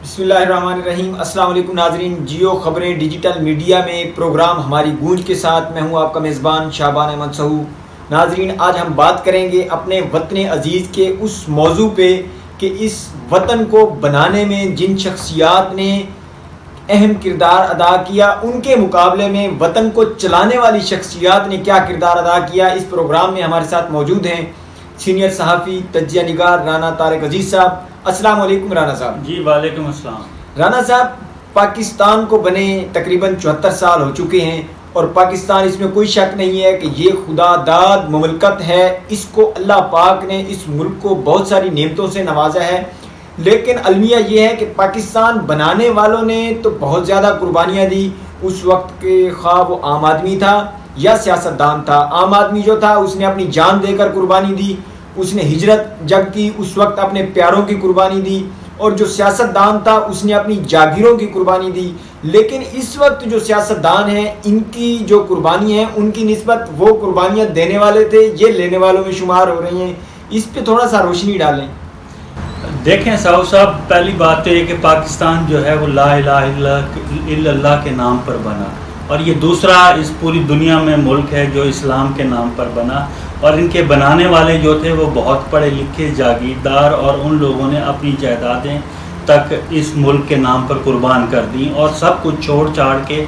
بسم اللہ الرحمن الرحیم۔ السلام علیکم ناظرین، جیو خبریں ڈیجیٹل میڈیا میں پروگرام ہماری گونج کے ساتھ میں ہوں آپ کا میزبان شعبان احمد سہو۔ ناظرین، آج ہم بات کریں گے اپنے وطن عزیز کے اس موضوع پہ کہ اس وطن کو بنانے میں جن شخصیات نے اہم کردار ادا کیا ان کے مقابلے میں وطن کو چلانے والی شخصیات نے کیا کردار ادا کیا۔ اس پروگرام میں ہمارے ساتھ موجود ہیں سینئر صحافی تجزیہ نگار رانا طارق عزیز صاحب۔ السلام علیکم رانا صاحب۔ جی وعلیکم السلام۔ رانا صاحب، پاکستان کو بنے تقریباً 74 سال ہو چکے ہیں اور پاکستان، اس میں کوئی شک نہیں ہے کہ یہ خدا داد مملکت ہے۔ اس کو اللہ پاک نے اس ملک کو بہت ساری نعمتوں سے نوازا ہے، لیکن المیہ یہ ہے کہ پاکستان بنانے والوں نے تو بہت زیادہ قربانیاں دی۔ اس وقت کے خواہ وہ عام آدمی تھا یا سیاستدان تھا، عام آدمی جو تھا اس نے اپنی جان دے کر قربانی دی، اس نے ہجرت جب کی اس وقت اپنے پیاروں کی قربانی دی، اور جو سیاستدان تھا اس نے اپنی جاگیروں کی قربانی دی۔ لیکن اس وقت جو سیاستدان ہیں ان کی جو قربانی ہے ان کی نسبت وہ قربانیاں دینے والے تھے یہ لینے والوں میں شمار ہو رہی ہیں۔ اس پہ تھوڑا سا روشنی ڈالیں۔ دیکھیں ساؤ صاحب، پہلی بات تو یہ کہ پاکستان جو ہے وہ لا الہ الا اللہ کے نام پر بنا، اور یہ دوسرا اس پوری دنیا میں ملک ہے جو اسلام کے نام پر بنا، اور ان کے بنانے والے جو تھے وہ بہت پڑھے لکھے جاگیردار، اور ان لوگوں نے اپنی جائیدادیں تک اس ملک کے نام پر قربان کر دیں اور سب کچھ چھوڑ چھاڑ کے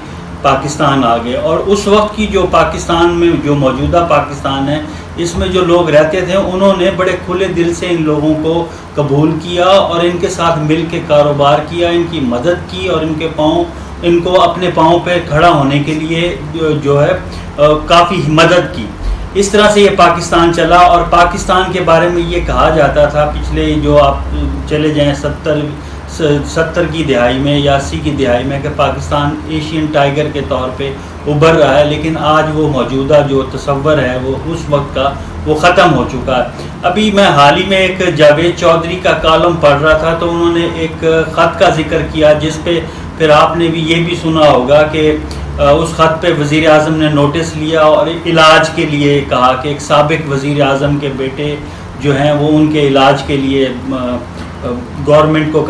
پاکستان آ گئے۔ اور اس وقت کی جو پاکستان میں جو موجودہ پاکستان ہے اس میں جو لوگ رہتے تھے انہوں نے بڑے کھلے دل سے ان لوگوں کو قبول کیا اور ان کے ساتھ مل کے کاروبار کیا، ان کی مدد کی اور ان کو اپنے پاؤں پہ کھڑا ہونے کے لیے جو ہے کافی مدد کی۔ اس طرح سے یہ پاکستان چلا، اور پاکستان کے بارے میں یہ کہا جاتا تھا پچھلے جو آپ چلے جائیں 70 کی دہائی میں یا 80 کی دہائی میں کہ پاکستان ایشین ٹائیگر کے طور پہ ابھر رہا ہے، لیکن آج وہ موجودہ جو تصور ہے وہ اس وقت کا وہ ختم ہو چکا ہے۔ ابھی میں حال ہی میں ایک جاوید چودھری کا کالم پڑھ رہا تھا تو انہوں نے ایک خط کا ذکر کیا جس پہ پھر آپ نے بھی یہ بھی سنا ہوگا کہ اس خط پہ وزیر اعظم نے نوٹس لیا اور علاج کے لیے کہا کہ ایک سابق وزیر اعظم کے بیٹے جو ہیں وہ ان کے علاج کے لیے گورنمنٹ کو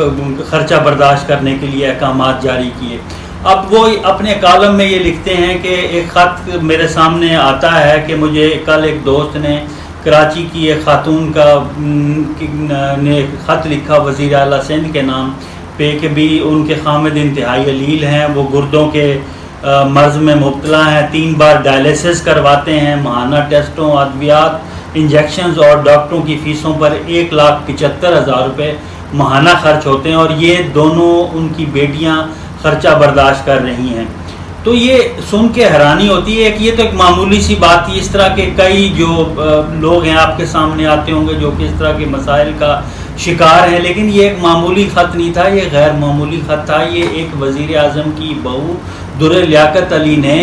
خرچہ برداشت کرنے کے لیے احکامات جاری کیے۔ اب وہ اپنے کالم میں یہ لکھتے ہیں کہ ایک خط میرے سامنے آتا ہے کہ مجھے کل ایک دوست نے کراچی کی ایک خاتون نے خط لکھا وزیر اعلیٰ سندھ کے نام پہ کہ بھی ان کے خامد انتہائی علیل ہیں، وہ گردوں کے مرض میں مبتلا ہیں، 3 بار ڈائلیسس کرواتے ہیں، ماہانہ ٹیسٹوں، ادویات، انجیکشنز اور ڈاکٹروں کی فیسوں پر 1,75,000 روپے ماہانہ خرچ ہوتے ہیں، اور یہ دونوں ان کی بیٹیاں خرچہ برداشت کر رہی ہیں۔ تو یہ سن کے حیرانی ہوتی ہے کہ یہ تو ایک معمولی سی بات تھی۔ اس طرح کے کئی جو لوگ ہیں آپ کے سامنے آتے ہوں گے جو کہ اس طرح کے مسائل کا شکار ہیں، لیکن یہ ایک معمولی خط نہیں تھا، یہ غیر معمولی خط تھا۔ یہ ایک وزیر اعظم کی بہو در لیاقت علی نے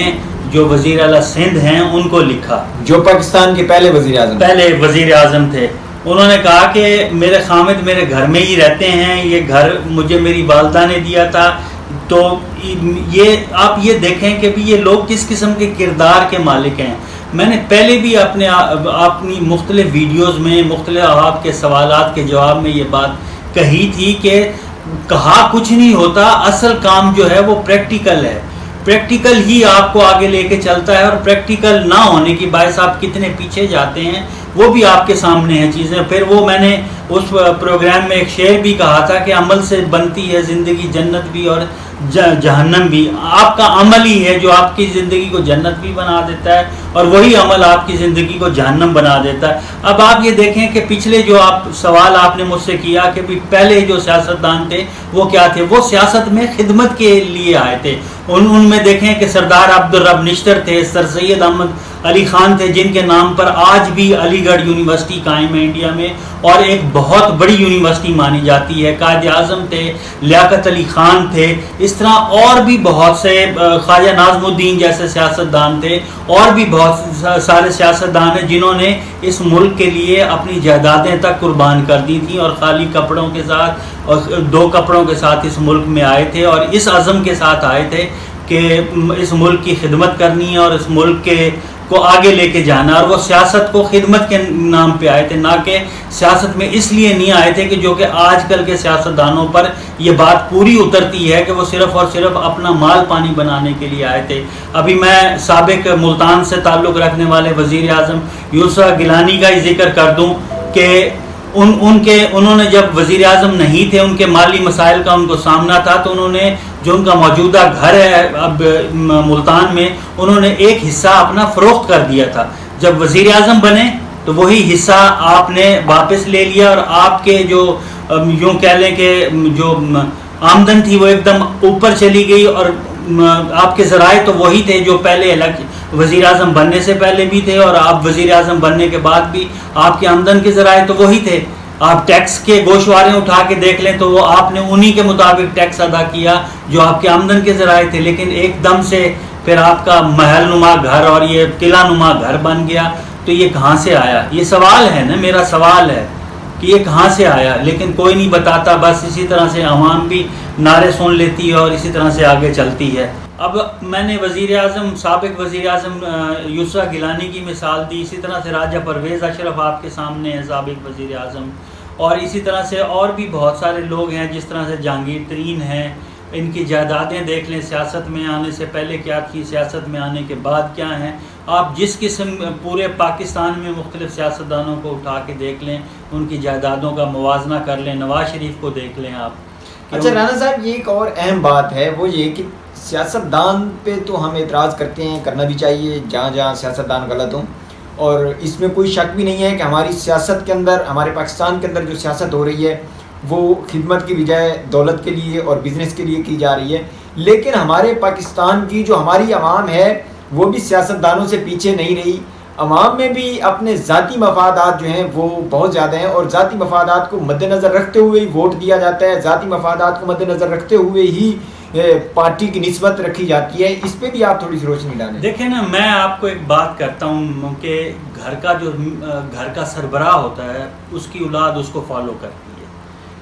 جو وزیر اعلیٰ سندھ ہیں ان کو لکھا، جو پاکستان کے پہلے وزیر اعظم تھے۔ انہوں نے کہا کہ میرے خامد میرے گھر میں ہی رہتے ہیں، یہ گھر مجھے میری والدہ نے دیا تھا۔ تو یہ آپ یہ دیکھیں کہ بھی یہ لوگ کس قسم کے کردار کے مالک ہیں۔ میں نے پہلے بھی اپنی مختلف ویڈیوز میں مختلف آپ کے سوالات کے جواب میں یہ بات کہی تھی کہ کہا کچھ نہیں ہوتا، اصل کام جو ہے وہ پریکٹیکل ہے، پریکٹیکل ہی آپ کو آگے لے کے چلتا ہے، اور پریکٹیکل نہ ہونے کی باعث آپ کتنے پیچھے جاتے ہیں وہ بھی آپ کے سامنے ہیں چیزیں۔ پھر وہ میں نے اس پروگرام میں ایک شعر بھی کہا تھا کہ عمل سے بنتی ہے زندگی جنت بھی اور جہنم بھی۔ آپ کا عمل ہی ہے جو آپ کی زندگی کو جنت بھی بنا دیتا ہے، اور وہی عمل آپ کی زندگی کو جہنم بنا دیتا ہے۔ اب آپ یہ دیکھیں کہ پچھلے جو سوال آپ نے مجھ سے کیا کہ پہلے جو سیاستدان تھے وہ کیا تھے، وہ سیاست میں خدمت کے لیے آئے تھے۔ ان میں دیکھیں کہ سردار عبدالرب نشتر تھے، سر سید احمد علی خان تھے جن کے نام پر آج بھی علی گڑھ یونیورسٹی قائم ہے انڈیا میں، اور ایک بہت بڑی یونیورسٹی مانی جاتی ہے۔ قائد اعظم تھے، لیاقت علی خان تھے، اس طرح اور بھی بہت سے خواجہ ناظم الدین جیسے سیاستدان تھے، اور بھی بہت سارے سیاستدان ہیں جنہوں نے اس ملک کے لیے اپنی جائیدادیں تک قربان کر دی تھیں، اور خالی کپڑوں کے ساتھ اور 2 کپڑوں کے ساتھ اس ملک میں آئے تھے، اور اس عزم کے ساتھ آئے تھے کہ اس ملک کی خدمت کرنی ہے اور اس ملک کو آگے لے کے جانا، اور وہ سیاست کو خدمت کے نام پہ آئے تھے، نہ کہ سیاست میں اس لیے نہیں آئے تھے کہ جو کہ آج کل کے سیاستدانوں پر یہ بات پوری اترتی ہے کہ وہ صرف اور صرف اپنا مال پانی بنانے کے لیے آئے تھے۔ ابھی میں سابق ملتان سے تعلق رکھنے والے وزیر اعظم یوسف گیلانی کا ہی ذکر کر دوں کہ انہوں نے جب وزیر اعظم نہیں تھے، ان کے مالی مسائل کا ان کو سامنا تھا، تو انہوں نے جو ان کا موجودہ گھر ہے اب ملتان میں، انہوں نے ایک حصہ اپنا فروخت کر دیا تھا۔ جب وزیر اعظم بنے تو وہی حصہ آپ نے واپس لے لیا، اور آپ کے جو یوں کہہ لیں کہ جو آمدن تھی وہ ایک دم اوپر چلی گئی، اور آپ کے ذرائع تو وہی تھے جو پہلے وزیر اعظم بننے سے پہلے بھی تھے، اور آپ وزیر اعظم بننے کے بعد بھی آپ کے آمدن کے ذرائع تو وہی تھے۔ آپ ٹیکس کے گوشوارے اٹھا کے دیکھ لیں تو وہ آپ نے انہی کے مطابق ٹیکس ادا کیا جو آپ کے آمدن کے ذرائع تھے، لیکن ایک دم سے پھر آپ کا محل نما گھر اور یہ قلعہ نما گھر بن گیا۔ تو یہ کہاں سے آیا؟ یہ سوال ہے نا، میرا سوال ہے کہ یہ کہاں سے آیا، لیکن کوئی نہیں بتاتا، بس اسی طرح سے عوام بھی نعرے سن لیتی ہے اور اسی طرح سے آگے چلتی ہے۔ اب میں نے سابق وزیر اعظم یوسف گیلانی کی مثال دی، اسی طرح سے راجہ پرویز اشرف آپ کے سامنے ہے سابق وزیر اعظم، اور اسی طرح سے اور بھی بہت سارے لوگ ہیں، جس طرح سے جہانگیر ترین ہیں، ان کی جائیدادیں دیکھ لیں، سیاست میں آنے سے پہلے کیا تھی، سیاست میں آنے کے بعد کیا ہیں۔ آپ جس قسم پورے پاکستان میں مختلف سیاستدانوں کو اٹھا کے دیکھ لیں، ان کی جائیدادوں کا موازنہ کر لیں، نواز شریف کو دیکھ لیں آپ۔ اچھا رانا صاحب، یہ ایک اور اہم بات ہے، وہ یہ کہ سیاستدان پہ تو ہم اعتراض کرتے ہیں، کرنا بھی چاہیے جہاں جہاں سیاستدان غلط ہوں، اور اس میں کوئی شک بھی نہیں ہے کہ ہماری سیاست کے اندر، ہمارے پاکستان کے اندر جو سیاست ہو رہی ہے وہ خدمت کی بجائے دولت کے لیے اور بزنس کے لیے کی جا رہی ہے۔ لیکن ہمارے پاکستان کی جو ہماری عوام ہے وہ بھی سیاستدانوں سے پیچھے نہیں رہی، عوام میں بھی اپنے ذاتی مفادات جو ہیں وہ بہت زیادہ ہیں، اور ذاتی مفادات کو مد نظر رکھتے ہوئے ہی ووٹ دیا جاتا ہے، ذاتی مفادات کو مد نظر رکھتے ہوئے ہی پارٹی کی نسبت رکھی جاتی ہے۔ اس پہ بھی آپ تھوڑی سی روشنی ڈالیں۔ دیکھیں نا، میں آپ کو ایک بات کرتا ہوں کہ گھر کا سربراہ ہوتا ہے، اس کی اولاد اس کو فالو کرتی ہے۔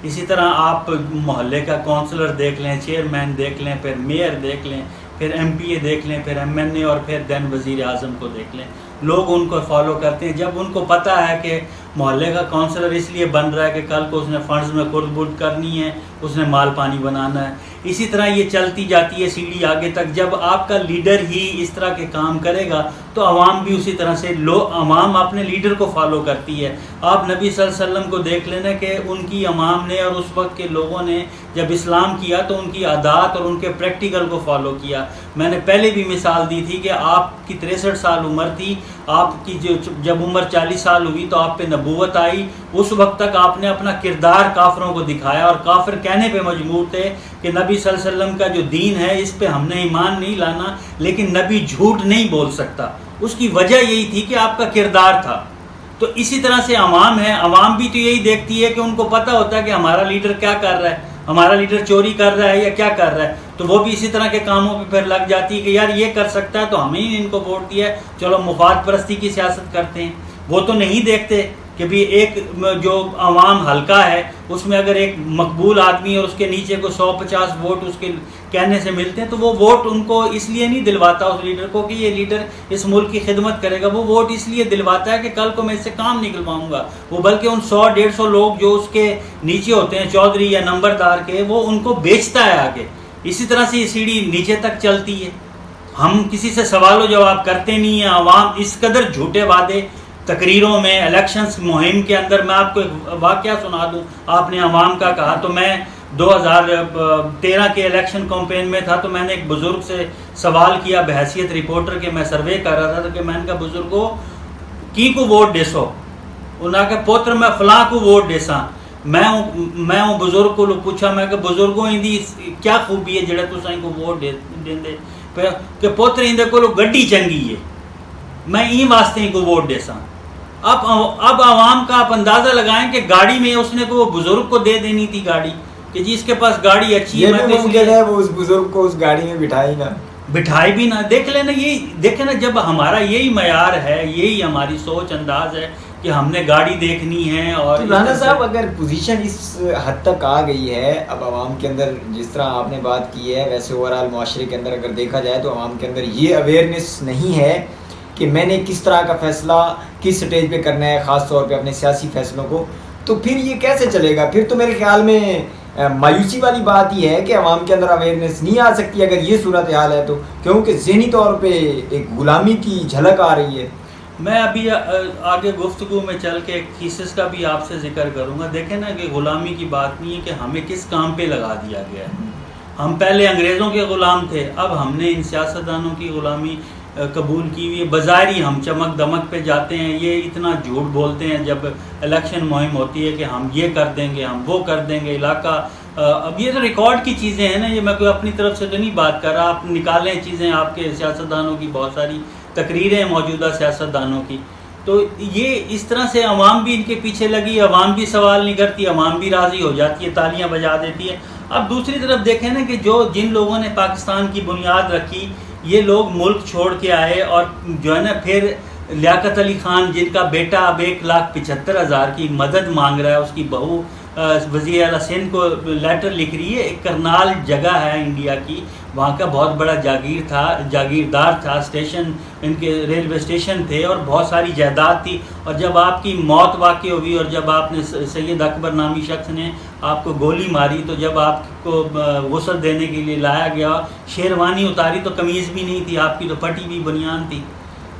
اسی طرح آپ محلے کا کونسلر دیکھ لیں، چیئرمین دیکھ لیں، پھر میئر دیکھ لیں، پھر ایم پی اے دیکھ لیں، پھر ایم این اے، اور پھر دین وزیر اعظم کو دیکھ لیں، لوگ ان کو فالو کرتے ہیں۔ جب ان کو پتہ ہے کہ محلے کا کونسلر اس لیے بن رہا ہے کہ کل کو اس نے فنڈز میں خرد برد کرنی ہے، اس نے مال پانی بنانا ہے، اسی طرح یہ چلتی جاتی ہے سیڑھی آگے تک۔ جب آپ کا لیڈر ہی اس طرح کے کام کرے گا تو عوام بھی اسی طرح سے عوام اپنے لیڈر کو فالو کرتی ہے۔ آپ نبی صلی اللہ علیہ وسلم کو دیکھ لینا کہ ان کی عوام نے اور اس وقت کے لوگوں نے جب اسلام کیا تو ان کی عادات اور ان کے پریکٹیکل کو فالو کیا۔ میں نے پہلے بھی مثال دی تھی کہ آپ کی 63 سال عمر تھی، آپ کی جب عمر 40 سال ہوئی تو آپ پہ نبوت آئی، اس وقت تک آپ نے اپنا کردار کافروں کو دکھایا، اور کافر کہنے پہ مجبور تھے کہ نبی صلی اللہ علیہ وسلم کا جو دین ہے اس پہ ہم نے ایمان نہیں لانا، لیکن نبی جھوٹ نہیں بول سکتا۔ اس کی وجہ یہی تھی کہ آپ کا کردار تھا۔ تو اسی طرح سے عوام ہے، عوام بھی تو یہی دیکھتی ہے کہ ان کو پتہ ہوتا ہے کہ ہمارا لیڈر کیا کر رہا ہے، ہمارا لیڈر چوری کر رہا ہے یا کیا کر رہا ہے، تو وہ بھی اسی طرح کے کاموں پہ پھر لگ جاتی ہے کہ یار یہ کر سکتا ہے تو ہمیں ہی ان کو ووٹ دیا ہے، چلو مفاد پرستی کی سیاست کرتے ہیں۔ وہ تو نہیں دیکھتے کہ بھی ایک جو عوام حلقہ ہے اس میں اگر ایک مقبول آدمی اور اس کے نیچے کو 150 ووٹ اس کے کہنے سے ملتے ہیں تو وہ ووٹ ان کو اس لیے نہیں دلواتا اس لیڈر کو کہ یہ لیڈر اس ملک کی خدمت کرے گا، وہ ووٹ اس لیے دلواتا ہے کہ کل کو میں اس سے کام نکلواؤں گا۔ وہ بلکہ ان 100-150 لوگ جو اس کے نیچے ہوتے ہیں چودھری یا نمبردار کے، وہ ان کو بیچتا ہے آگے۔ اسی طرح سے یہ سیڑھی نیچے تک چلتی ہے۔ ہم کسی سے سوال و جواب کرتے نہیں ہیں، عوام اس قدر جھوٹے وعدے تقریروں میں، الیکشنز مہم کے اندر۔ میں آپ کو ایک واقعہ سنا دوں، آپ نے عوام کا کہا تو میں 2013 کے الیکشن کمپین میں تھا تو میں نے ایک بزرگ سے سوال کیا بحیثیت رپورٹر کے، میں سروے کر رہا تھا کہ میں نے کہا بزرگوں کی کو ووٹ دیسو، انہوں نے کہا پوتر میں فلاں کو ووٹ دیساں۔ میں ہوں بزرگ کو پوچھا، میں کہ بزرگوں اندی کیا خوبی ہے جڑا تساں کو ووٹ دیندے؟ کہ پوتر اندے کو گڈی چنگی ہے، میں این واسطے ہی کو ووٹ دیساں۔ اب عوام کا آپ اندازہ لگائیں کہ گاڑی میں اس نے کو وہ بزرگ کو دے دینی تھی گاڑی کہ جی اس کے پاس گاڑی اچھی ہے، یہ ممکن ہے وہ اس بزرگ کو اس گاڑی میں بٹھائی بھی نہ۔ دیکھ لینا، یہ دیکھیں نا، جب ہمارا یہی معیار ہے، یہی ہماری سوچ انداز ہے کہ ہم نے گاڑی دیکھنی ہے۔ اور رانا صاحب اگر پوزیشن اس حد تک آ گئی ہے اب عوام کے اندر، جس طرح آپ نے بات کی ہے، ویسے اوورآل معاشرے کے اندر اگر دیکھا جائے تو عوام کے اندر یہ اویئرنیس نہیں ہے کہ میں نے کس طرح کا فیصلہ کس سٹیج پہ کرنا ہے، خاص طور پہ اپنے سیاسی فیصلوں کو، تو پھر یہ کیسے چلے گا؟ پھر تو میرے خیال میں مایوسی والی بات یہ ہے کہ عوام کے اندر اویئرنیس نہیں آ سکتی اگر یہ صورتحال ہے تو، کیونکہ ذہنی طور پہ ایک غلامی کی جھلک آ رہی ہے۔ میں ابھی آگے گفتگو میں چل کے ایک تھیسس کا بھی آپ سے ذکر کروں گا۔ دیکھیں نا کہ غلامی کی بات نہیں ہے کہ ہمیں کس کام پہ لگا دیا گیا ہے۔ ہم پہلے انگریزوں کے غلام تھے، اب ہم نے ان سیاستدانوں کی غلامی قبول کی ہوئی ہے۔ بظاہر ہم چمک دمک پہ جاتے ہیں، یہ اتنا جھوٹ بولتے ہیں جب الیکشن مہم ہوتی ہے کہ ہم یہ کر دیں گے، ہم وہ کر دیں گے علاقہ۔ اب یہ تو ریکارڈ کی چیزیں ہیں نا، یہ میں کوئی اپنی طرف سے تو نہیں بات کر رہا۔ آپ نکالیں چیزیں، آپ کے سیاستدانوں کی بہت ساری تقریریں موجودہ سیاستدانوں کی، تو یہ اس طرح سے عوام بھی ان کے پیچھے لگی، عوام بھی سوال نہیں کرتی، عوام بھی راضی ہو جاتی ہے، تالیاں بجا دیتی ہے۔ اب دوسری طرف دیکھیں نا کہ جن لوگوں نے پاکستان کی بنیاد رکھی، یہ لوگ ملک چھوڑ کے آئے، اور جو ہے نا پھر لیاقت علی خان جن کا بیٹا اب 1,75,000 کی مدد مانگ رہا ہے، اس کی بہو وزیر اعلیٰ سندھ کو لیٹر لکھ رہی ہے۔ ایک کرنال جگہ ہے انڈیا کی، وہاں کا بہت بڑا جاگیردار تھا، اسٹیشن ان کے ریلوے اسٹیشن تھے اور بہت ساری جائیداد تھی، اور جب آپ کی موت واقع ہوئی اور جب آپ نے سید اکبر نامی شخص نے آپ کو گولی ماری، تو جب آپ کو غسل دینے کے لیے لایا گیا، شیروانی اتاری تو قمیض بھی نہیں تھی آپ کی، تو پھٹی ہوئی بنیان تھی۔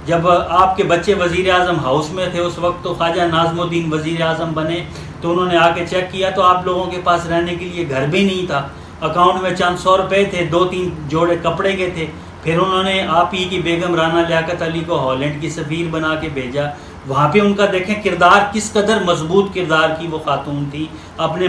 جب آپ کے بچے وزیر اعظم ہاؤس میں تھے اس وقت، تو خواجہ ناظم الدین وزیر اعظم بنے، تو انہوں نے آ کے چیک کیا تو آپ لوگوں کے پاس رہنے کے لیے گھر بھی نہیں تھا، اکاؤنٹ میں چند 100 روپے تھے، 2-3 جوڑے کپڑے کے تھے۔ پھر انہوں نے آپ ہی کی بیگم رانا لیاقت علی کو ہالینڈ کی سفیر بنا کے بھیجا۔ وہاں پہ ان کا دیکھیں کردار کس قدر مضبوط کردار کی وہ خاتون تھی، اپنے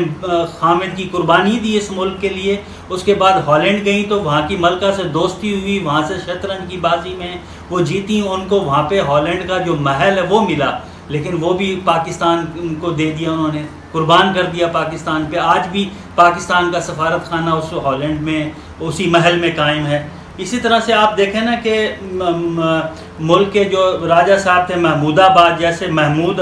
خامد کی قربانی دی اس ملک کے لیے۔ اس کے بعد ہالینڈ گئیں تو وہاں کی ملکہ سے دوستی ہوئی، وہاں سے شطرنج کی بازی میں وہ جیتی، ان کو وہاں پہ ہالینڈ کا جو محل ہے وہ ملا، لیکن وہ بھی پاکستان کو دے دیا، انہوں نے قربان کر دیا پاکستان پہ۔ آج بھی پاکستان کا سفارت خانہ اس ہالینڈ میں اسی محل میں قائم ہے۔ اسی طرح سے آپ دیکھیں نا کہ ملک کے جو راجہ صاحب تھے، محمود آباد جیسے محمود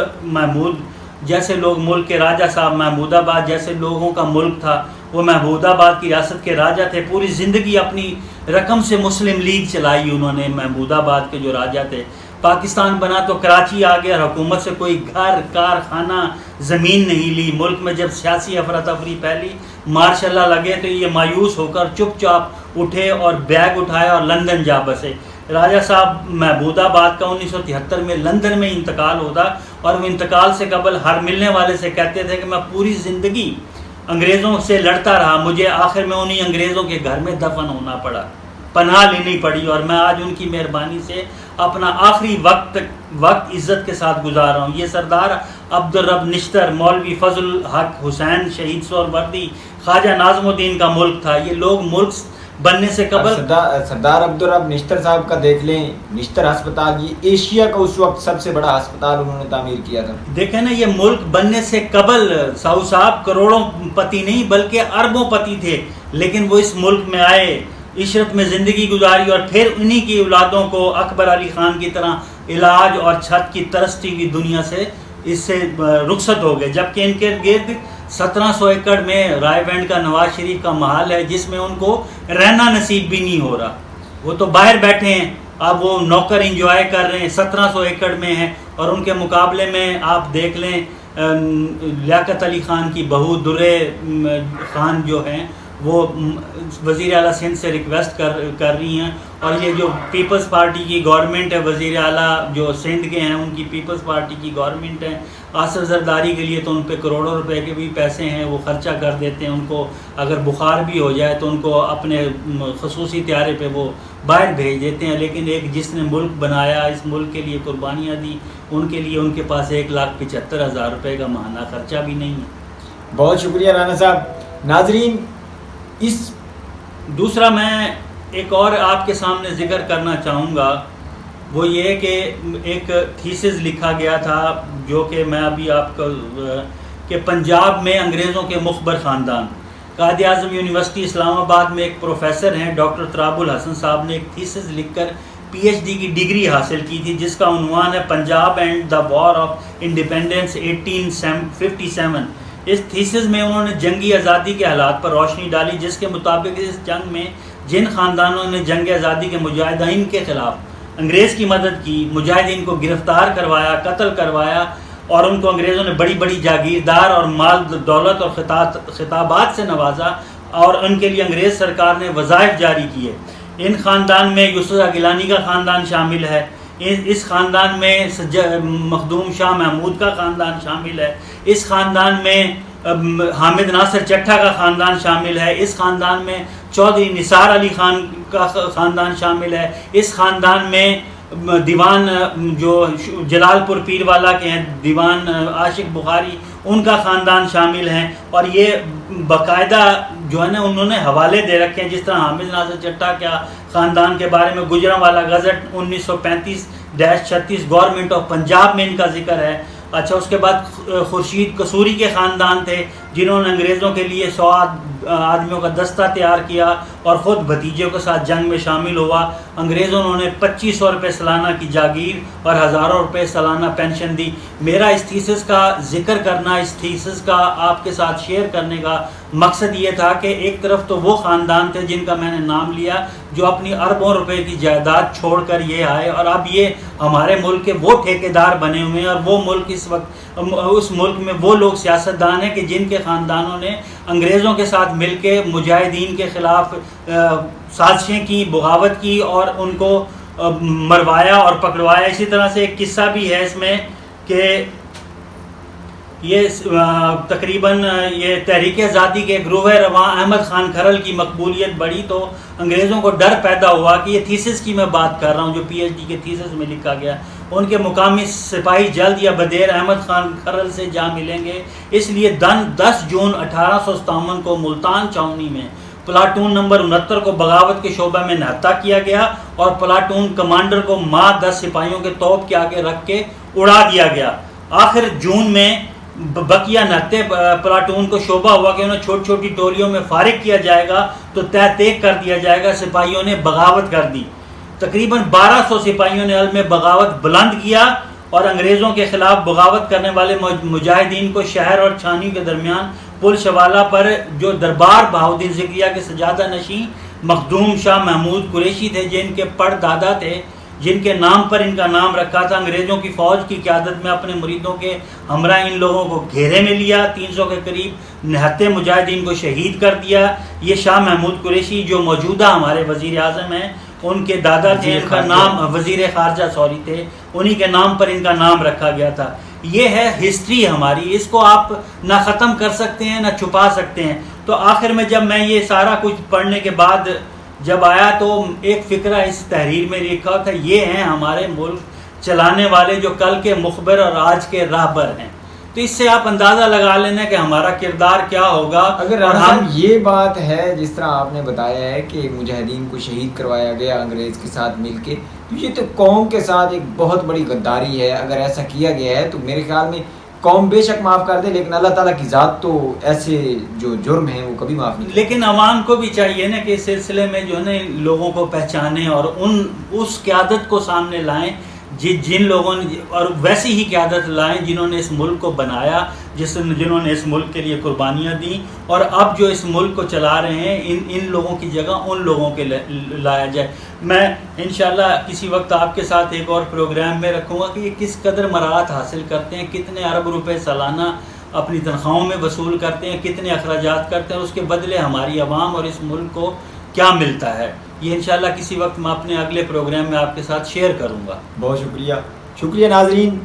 جیسے لوگ، ملک کے راجہ صاحب محمود آباد جیسے لوگوں کا ملک تھا، وہ محمود آباد کی ریاست کے راجہ تھے، پوری زندگی اپنی رقم سے مسلم لیگ چلائی انہوں نے، محمود آباد کے جو راجہ تھے۔ پاکستان بنا تو کراچی آ گیا، حکومت سے کوئی گھر کارخانہ زمین نہیں لی۔ ملک میں جب سیاسی افراتفری پھیلی، مارشاء اللہ لگے، تو یہ مایوس ہو کر چپ چاپ اٹھے اور بیگ اٹھایا اور لندن جا بسے۔ راجہ صاحب محمود آباد کا 1973 میں لندن میں انتقال ہوتا، اور وہ انتقال سے قبل ہر ملنے والے سے کہتے تھے کہ میں پوری زندگی انگریزوں سے لڑتا رہا، مجھے آخر میں انہی انگریزوں کے گھر میں دفن ہونا پڑا، پناہ لینی پڑی، اور میں آج ان کی مہربانی سے اپنا آخری وقت عزت کے ساتھ گزار رہا ہوں۔ یہ سردار عبدالرب نشتر، مولوی فضل الحق حسین شہید سہروردی، خواجہ ناظم الدین کا ملک تھا۔ یہ لوگ ملک بننے سے قبل سردار عبدالرب نشتر صاحب کا دیکھ لیں، نشتر ہسپتال یہ ایشیا کا اس وقت سب سے بڑا ہسپتال انہوں نے تعمیر کیا تھا۔ دیکھیں نا، یہ ملک بننے سے قبل ساؤ صاحب کروڑوں پتی نہیں بلکہ اربوں پتی تھے، لیکن وہ اس ملک میں آئے، عشرت میں زندگی گزاری، اور پھر انہی کی اولادوں کو اکبر علی خان کی طرح علاج اور چھت کی ترستی ہوئی دنیا سے اس سے رخصت ہو گئے، جبکہ ان کے گرد 1700 ایکڑ میں رائے بینڈ کا نواز شریف کا محل ہے، جس میں ان کو رہنا نصیب بھی نہیں ہو رہا۔ وہ تو باہر بیٹھے ہیں، اب وہ نوکر انجوائے کر رہے ہیں، 1700 ایکڑ میں ہیں، اور ان کے مقابلے میں آپ دیکھ لیں لیاقت علی خان کی بہو درے خان جو ہیں، وہ وزیر اعلیٰ سندھ سے ریکویسٹ کر رہی ہیں، اور یہ جو پیپلز پارٹی کی گورنمنٹ ہے، وزیر اعلیٰ جو سندھ کے ہیں ان کی پیپلز پارٹی کی گورنمنٹ ہے، آصف زرداری کے لیے تو ان پہ کروڑوں روپے کے بھی پیسے ہیں، وہ خرچہ کر دیتے ہیں، ان کو اگر بخار بھی ہو جائے تو ان کو اپنے خصوصی طیارے پہ وہ باہر بھیج دیتے ہیں، لیکن ایک جس نے ملک بنایا، اس ملک کے لیے قربانیاں دی، ان کے لیے ان کے پاس 1,75,000 روپے کا ماہانہ خرچہ بھی نہیں ہے۔ بہت شکریہ رانا صاحب۔ ناظرین، اس دوسرا میں ایک اور آپ کے سامنے ذکر کرنا چاہوں گا، وہ یہ کہ ایک تھیسس لکھا گیا تھا، جو کہ میں ابھی آپ کو کہ پنجاب میں انگریزوں کے مخبر خاندان، قائد اعظم یونیورسٹی اسلام آباد میں ایک پروفیسر ہیں ڈاکٹر تراب الحسن صاحب نے ایک تھیسس لکھ کر PhD کی ڈگری حاصل کی تھی، جس کا عنوان ہے Punjab and the war of independence 1857۔ اس تھیسس میں انہوں نے جنگی آزادی کے حالات پر روشنی ڈالی، جس کے مطابق اس جنگ میں جن خاندانوں نے جنگ آزادی کے مجاہدین کے خلاف انگریز کی مدد کی، مجاہدین کو گرفتار کروایا، قتل کروایا، اور ان کو انگریزوں نے بڑی بڑی جاگیردار اور مال دولت اور خطابات سے نوازا، اور ان کے لیے انگریز سرکار نے وظائف جاری کیے۔ ان خاندان میں یوسف گیلانی کا خاندان شامل ہے، اس خاندان میں مخدوم شاہ محمود کا خاندان شامل ہے، اس خاندان میں حامد ناصر چٹھا کا خاندان شامل ہے، اس خاندان میں چودھری نثار علی خان کا خاندان شامل ہے، اس خاندان میں دیوان جو جلال پور پیر والا کے ہیں دیوان عاشق بخاری ان کا خاندان شامل ہیں، اور یہ باقاعدہ جو ہے نا انہوں نے حوالے دے رکھے ہیں، جس طرح حامد ناصر چٹھا کیا خاندان کے بارے میں Gujranwala gazette 1935-36 government of Punjab میں ان کا ذکر ہے۔ اچھا، اس کے بعد خورشید قصوری کے خاندان تھے جنہوں نے انگریزوں کے لیے 100 آدمیوں کا دستہ تیار کیا اور خود بھتیجوں کے ساتھ جنگ میں شامل ہوا۔ انگریزوں نے انہیں 2500 روپے سالانہ کی جاگیر اور ہزاروں روپے سالانہ پینشن دی۔ میرا اس تھیسس کا ذکر کرنا، اس تھیسس کا آپ کے ساتھ شیئر کرنے کا مقصد یہ تھا کہ ایک طرف تو وہ خاندان تھے جن کا میں نے نام لیا جو اپنی اربوں روپے کی جائیداد چھوڑ کر یہ آئے، اور اب یہ ہمارے ملک کے وہ ٹھیکیدار بنے ہوئے ہیں، اور وہ ملک اس وقت اس ملک میں وہ لوگ سیاستدان ہیں کہ جن کے خاندانوں نے انگریزوں کے ساتھ مل کے مجاہدین کے خلاف سازشیں کی، بغاوت کی اور ان کو مروایا اور پکڑوایا۔ اسی طرح سے ایک قصہ بھی ہے اس میں کہ یہ تقریباً یہ تحریک آزادی کے گروہ رواں احمد خان کھرل کی مقبولیت بڑھی تو انگریزوں کو ڈر پیدا ہوا کہ یہ تھیسس کی میں بات کر رہا ہوں جو پی ایچ ڈی کے تھیسس میں لکھا گیا، ان کے مقامی سپاہی جلد یا بدیر احمد خان کھرل سے جا ملیں گے، اس لیے 10 جون 1857 کو ملتان چھاؤنی میں پلاٹون نمبر 69 کو بغاوت کے شعبہ میں نہتا کیا گیا اور پلاٹون کمانڈر کو ماہ 10 سپاہیوں کے توپ کے آگے رکھ کے اڑا دیا گیا۔ آخر جون میں بقیہ نہتے پلاٹون کو شعبہ ہوا کہ انہیں چھوٹی چھوٹی ٹولیوں میں فارغ کیا جائے گا تو تیک کر دیا جائے گا۔ سپاہیوں نے بغاوت کر دی، تقریباً 1200 سپاہیوں نے عزم بغاوت بلند کیا اور انگریزوں کے خلاف بغاوت کرنے والے مجاہدین کو شہر اور چھانی کے درمیان پل شوالہ پر جو دربار بہاؤالدین ذکریہ کے سجادہ نشین مخدوم شاہ محمود قریشی تھے جن کے پڑ دادا تھے، جن کے نام پر ان کا نام رکھا تھا، انگریزوں کی فوج کی قیادت میں اپنے مریدوں کے ہمراہ ان لوگوں کو گھیرے میں لیا، 300 کے قریب نہتے مجاہدین کو شہید کر دیا۔ یہ شاہ محمود قریشی جو موجودہ ہمارے وزیر اعظم ہیں ان کے دادا تھے، ان کا نام وزیر خارجہ تھے، انہی کے نام پر ان کا نام رکھا گیا تھا۔ یہ ہے ہسٹری ہماری، اس کو آپ نہ ختم کر سکتے ہیں نہ چھپا سکتے ہیں۔ تو آخر میں جب میں یہ سارا کچھ پڑھنے کے بعد جب آیا تو ایک فکرہ اس تحریر میں لکھا تھا، یہ ہیں ہمارے ملک چلانے والے جو کل کے مخبر اور آج کے راہبر ہیں۔ تو اس سے آپ اندازہ لگا لینا کہ ہمارا کردار کیا ہوگا۔ اگر ہم یہ بات ہے جس طرح آپ نے بتایا ہے کہ مجاہدین کو شہید کروایا گیا انگریز کے ساتھ مل کے، تو یہ تو قوم کے ساتھ ایک بہت بڑی غداری ہے۔ اگر ایسا کیا گیا ہے تو میرے خیال میں قوم بے شک معاف کر دے، لیکن اللہ تعالیٰ کی ذات تو ایسے جو جرم ہیں وہ کبھی معاف نہیں۔ لیکن عوام کو بھی چاہیے نا کہ اس سلسلے میں جو ہے نا لوگوں کو پہچانیں اور اس قیادت کو سامنے لائیں جن لوگوں نے، اور ویسی ہی قیادت لائیں جنہوں نے اس ملک کو بنایا، جنہوں نے اس ملک کے لیے قربانیاں دیں، اور اب جو اس ملک کو چلا رہے ہیں ان لوگوں کی جگہ ان لوگوں کے لایا جائے۔ میں انشاءاللہ کسی وقت آپ کے ساتھ ایک اور پروگرام میں رکھوں گا کہ یہ کس قدر مراعات حاصل کرتے ہیں، کتنے ارب روپے سالانہ اپنی تنخواہوں میں وصول کرتے ہیں، کتنے اخراجات کرتے ہیں، اس کے بدلے ہماری عوام اور اس ملک کو کیا ملتا ہے۔ یہ انشاءاللہ کسی وقت میں اپنے اگلے پروگرام میں آپ کے ساتھ شیئر کروں گا۔ بہت شکریہ ناظرین،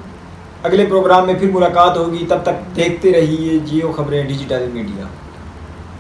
اگلے پروگرام میں پھر ملاقات ہوگی، تب تک دیکھتے رہیے جیو خبریں ڈیجیٹل میڈیا۔